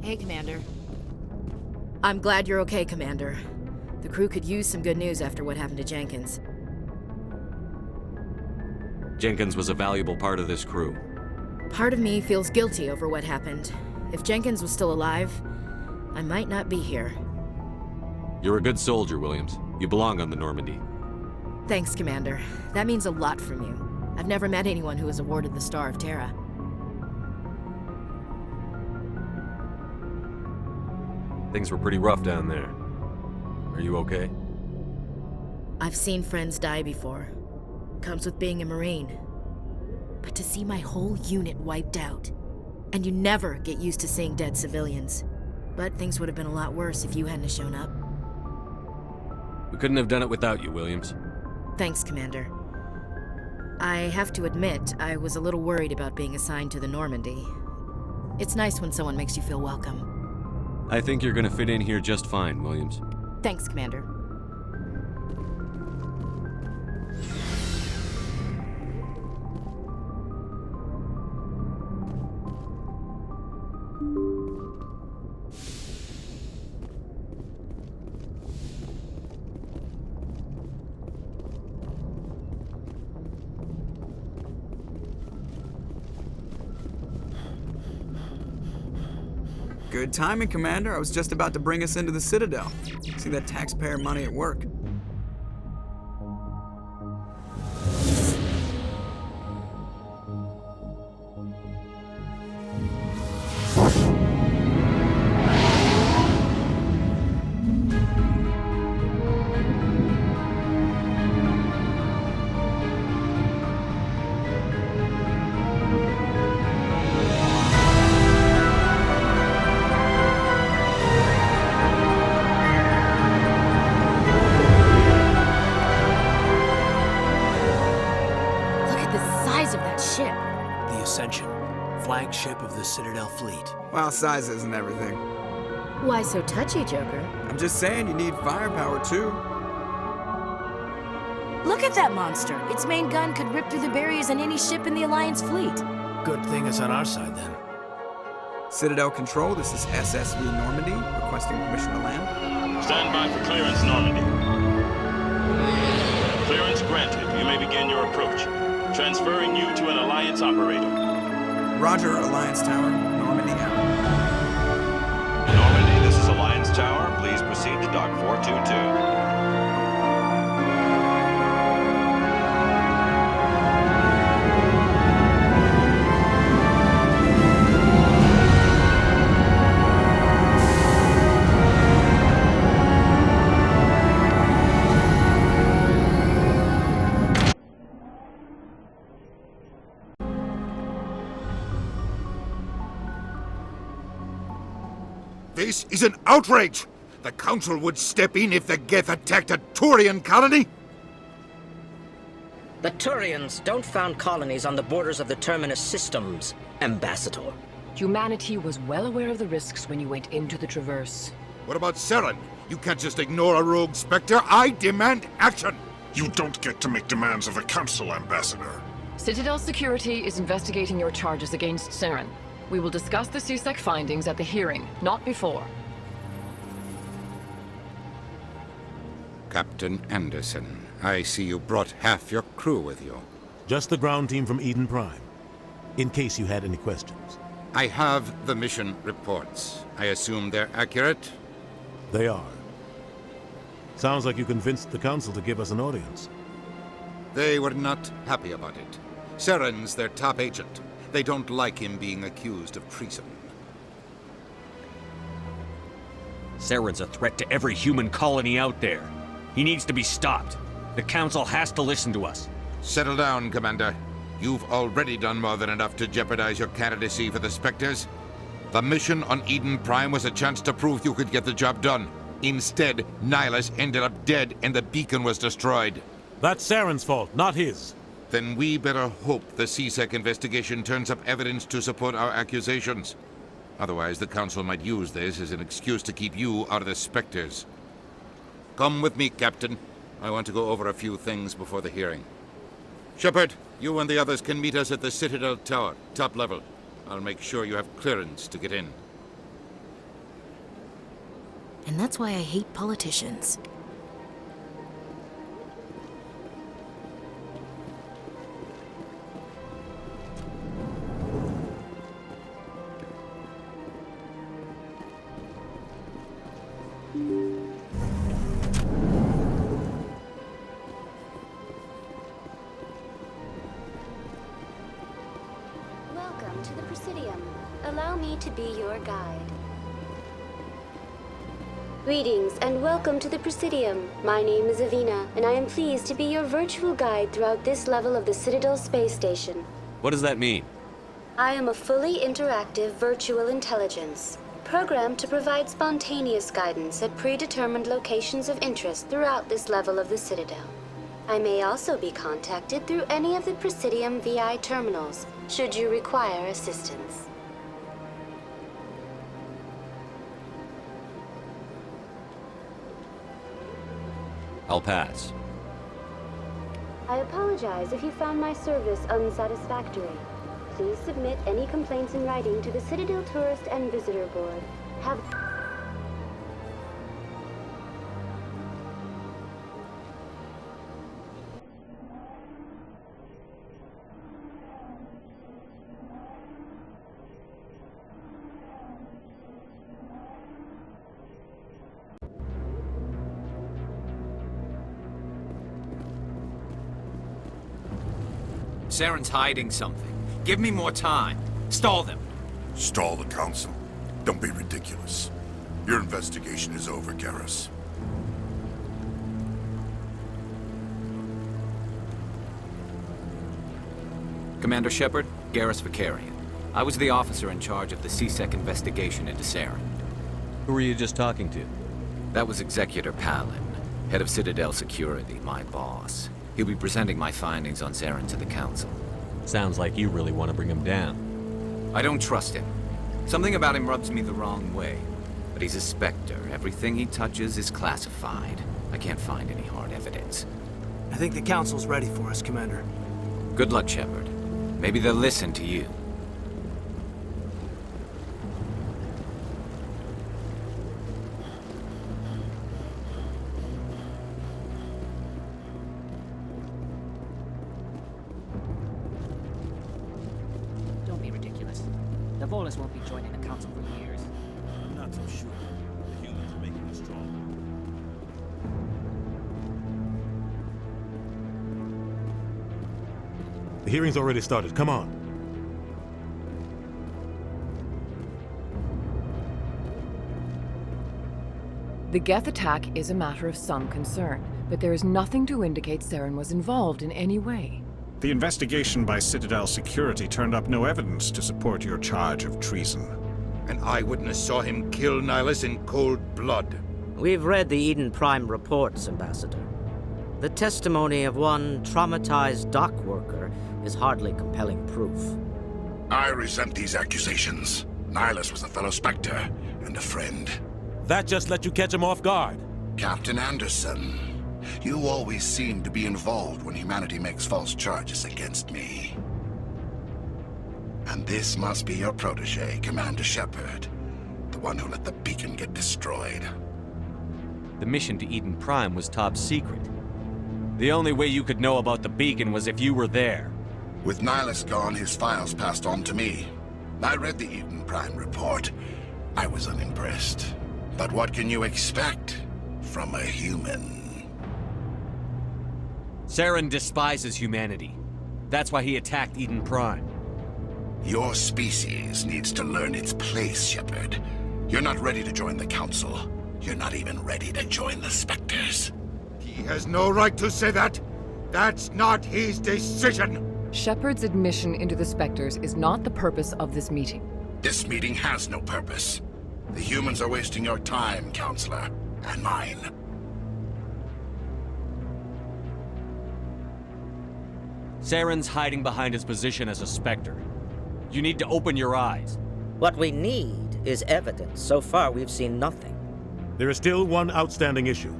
Hey, Commander. I'm glad you're okay, Commander. The crew could use some good news after what happened to Jenkins. Jenkins was a valuable part of this crew. Part of me feels guilty over what happened. If Jenkins was still alive, I might not be here. You're a good soldier, Williams. You belong on the Normandy. Thanks, Commander. That means a lot from you. I've never met anyone who was awarded the Star of Terra. Things were pretty rough down there. Are you okay? I've seen friends die before. Comes with being a Marine. But to see my whole unit wiped out, and you never get used to seeing dead civilians. But things would have been a lot worse if you hadn't shown up. We couldn't have done it without you, Williams. Thanks, Commander. I have to admit, I was a little worried about being assigned to the Normandy. It's nice when someone makes you feel welcome. I think you're gonna fit in here just fine, Williams. Thanks, Commander. Good timing, Commander. I was just about to bring us into the Citadel. See that taxpayer money at work. Flagship of the Citadel fleet. Well, size isn't everything. Why so touchy, Joker? I'm just saying you need firepower, too. Look at that monster! Its main gun could rip through the barriers in any ship in the Alliance fleet. Good thing it's on our side, then. Citadel Control, this is SSV Normandy, requesting permission to land. Stand by for clearance, Normandy. Clearance granted. You may begin your approach. Transferring you to an Alliance operator. Roger, Alliance Tower. Normandy out. Normandy, this is Alliance Tower. Please proceed to Dock 422. This is an outrage! The Council would step in if the Geth attacked a Turian colony! The Turians don't found colonies on the borders of the Terminus systems, Ambassador. Humanity was well aware of the risks when you went into the Traverse. What about Saren? You can't just ignore a rogue Spectre. I demand action! You don't get to make demands of the Council, Ambassador. Citadel Security is investigating your charges against Saren. We will discuss the CSEC findings at the hearing, not before. Captain Anderson, I see you brought half your crew with you. Just the ground team from Eden Prime, in case you had any questions. I have the mission reports. I assume they're accurate? They are. Sounds like you convinced the Council to give us an audience. They were not happy about it. Saren's their top agent. They don't like him being accused of treason. Saren's a threat to every human colony out there. He needs to be stopped. The Council has to listen to us. Settle down, Commander. You've already done more than enough to jeopardize your candidacy for the Spectres. The mission on Eden Prime was a chance to prove you could get the job done. Instead, Nihilus ended up dead and the beacon was destroyed. That's Saren's fault, not his. Then we better hope the CSEC investigation turns up evidence to support our accusations. Otherwise, the Council might use this as an excuse to keep you out of the Spectres. Come with me, Captain. I want to go over a few things before the hearing. Shepard, you and the others can meet us at the Citadel Tower, top level. I'll make sure you have clearance to get in. And that's why I hate politicians. Welcome to the Presidium. Allow me to be your guide. Greetings and welcome to the Presidium. My name is Avina, and I am pleased to be your virtual guide throughout this level of the Citadel space station. What does that mean? I am a fully interactive virtual intelligence, programmed to provide spontaneous guidance at predetermined locations of interest throughout this level of the Citadel. I may also be contacted through any of the Presidium VI terminals, should you require assistance. I'll pass. I apologize if you found my service unsatisfactory. Please submit any complaints in writing to the Citadel Tourist and Visitor Board. Have... Saren's hiding something. Give me more time. Stall them. Stall the Council? Don't be ridiculous. Your investigation is over, Garrus. Commander Shepard, Garrus Vicarian. I was the officer in charge of the CSEC investigation into Saren. Who were you just talking to? That was Executor Palin, head of Citadel Security, my boss. He'll be presenting my findings on Saren to the Council. Sounds like you really want to bring him down. I don't trust him. Something about him rubs me the wrong way. But he's a Spectre. Everything he touches is classified. I can't find any hard evidence. I think the Council's ready for us, Commander. Good luck, Shepard. Maybe they'll listen to you. Don't be ridiculous. The Volus won't be joining the Council for years. I'm not so sure. The humans are making us stronger. The hearing's already started. Come on. The Geth attack is a matter of some concern, but there is nothing to indicate Saren was involved in any way. The investigation by Citadel Security turned up no evidence to support your charge of treason. An eyewitness saw him kill Nihilus in cold blood. We've read the Eden Prime reports, Ambassador. The testimony of one traumatized dock worker is hardly compelling proof. I resent these accusations. Nihilus was a fellow Spectre and a friend. That just let you catch him off guard. Captain Anderson, you always seem to be involved when humanity makes false charges against me. And this must be your protege, Commander Shepard. The one who let the beacon get destroyed. The mission to Eden Prime was top secret. The only way you could know about the beacon was if you were there. With Nihilus gone, his files passed on to me. I read the Eden Prime report. I was unimpressed. But what can you expect from a human? Saren despises humanity. That's why he attacked Eden Prime. Your species needs to learn its place, Shepard. You're not ready to join the Council. You're not even ready to join the Spectres. He has no right to say that. That's not his decision. Shepard's admission into the Spectres is not the purpose of this meeting. This meeting has no purpose. The humans are wasting your time, Counselor, and mine. Saren's hiding behind his position as a Spectre. You need to open your eyes. What we need is evidence. So far, we've seen nothing. There is still one outstanding issue.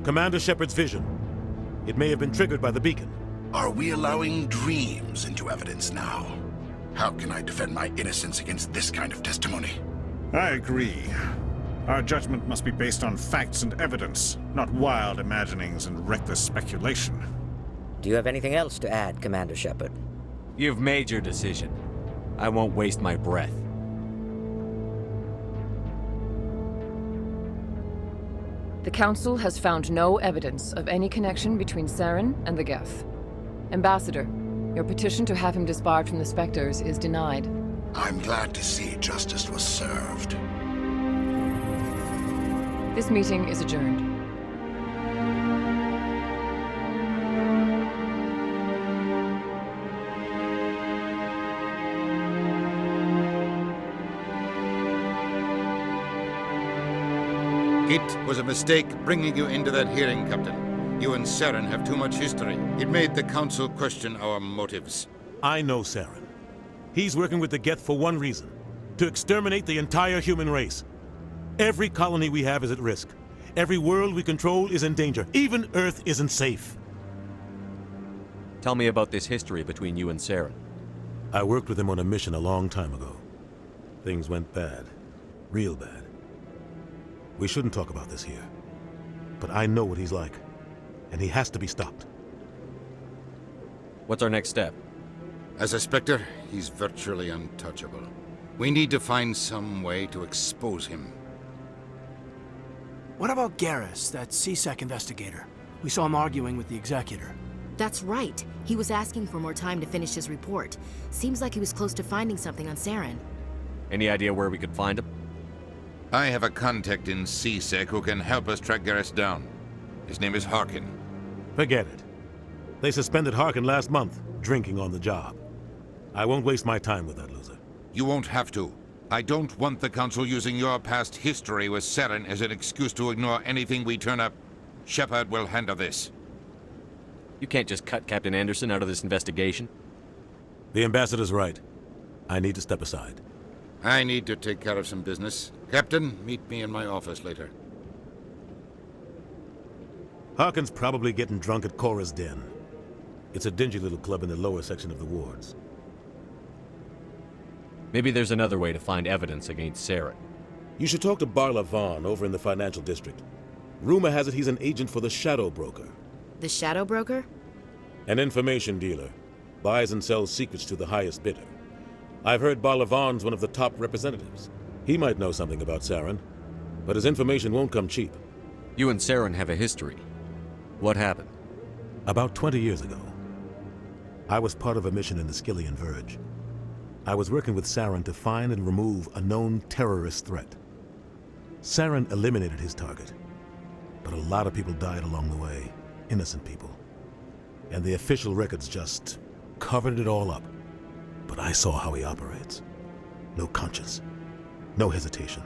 Commander Shepard's vision. It may have been triggered by the beacon. Are we allowing dreams into evidence now? How can I defend my innocence against this kind of testimony? I agree. Our judgment must be based on facts and evidence, not wild imaginings and reckless speculation. Do you have anything else to add, Commander Shepard? You've made your decision. I won't waste my breath. The Council has found no evidence of any connection between Saren and the Geth. Ambassador, your petition to have him disbarred from the Spectres is denied. I'm glad to see justice was served. This meeting is adjourned. It was a mistake bringing you into that hearing, Captain. You and Saren have too much history. It made the Council question our motives. I know Saren. He's working with the Geth for one reason: to exterminate the entire human race. Every colony we have is at risk. Every world we control is in danger. Even Earth isn't safe. Tell me about this history between you and Saren. I worked with him on a mission a long time ago. Things went bad. Real bad. We shouldn't talk about this here. But I know what he's like. And he has to be stopped. What's our next step? As a Spectre, he's virtually untouchable. We need to find some way to expose him. What about Garrus, that CSEC investigator? We saw him arguing with the Executor. That's right. He was asking for more time to finish his report. Seems like he was close to finding something on Saren. Any idea where we could find him? I have a contact in CSEC who can help us track Garrus down. His name is Harkin. Forget it. They suspended Harkin last month, drinking on the job. I won't waste my time with that loser. You won't have to. I don't want the Council using your past history with Saren as an excuse to ignore anything we turn up. Shepard will handle this. You can't just cut Captain Anderson out of this investigation. The Ambassador's right. I need to step aside. I need to take care of some business. Captain, meet me in my office later. Harkin's probably getting drunk at Cora's Den. It's a dingy little club in the lower section of the wards. Maybe there's another way to find evidence against Saren. You should talk to Barla Vaughn over in the financial district. Rumor has it he's an agent for the Shadow Broker. The Shadow Broker? An information dealer. Buys and sells secrets to the highest bidder. I've heard Barla Vaughn's one of the top representatives. He might know something about Saren, but his information won't come cheap. You and Saren have a history. What happened? About 20 years ago, I was part of a mission in the Skillian Verge. I was working with Saren to find and remove a known terrorist threat. Saren eliminated his target, but a lot of people died along the way, innocent people. And the official records just covered it all up. But I saw how he operates. No conscience, no hesitation.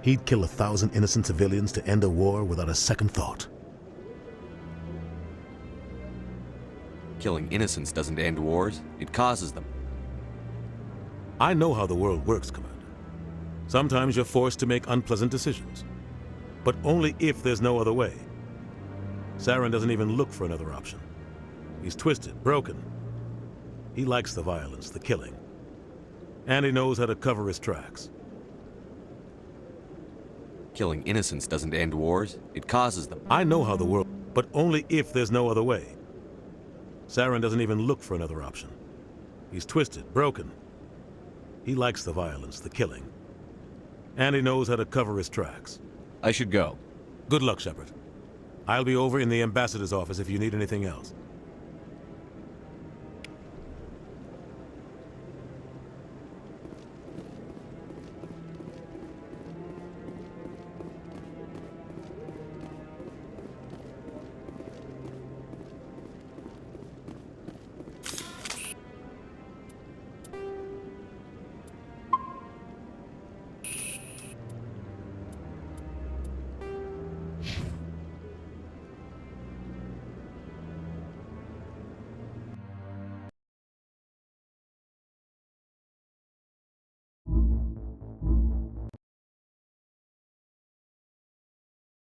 He'd kill 1,000 innocent civilians to end a war without a second thought. Killing innocents doesn't end wars, it causes them. I know how the world works, Commander. Sometimes you're forced to make unpleasant decisions, but only if there's no other way. Saren doesn't even look for another option. He's twisted, broken. He likes the violence, the killing. And he knows how to cover his tracks. Killing innocents doesn't end wars, it causes them. I know how the world, but only if there's no other way. Saren doesn't even look for another option. He's twisted, broken. He likes the violence, the killing. And he knows how to cover his tracks. I should go. Good luck, Shepard. I'll be over in the Ambassador's office if you need anything else.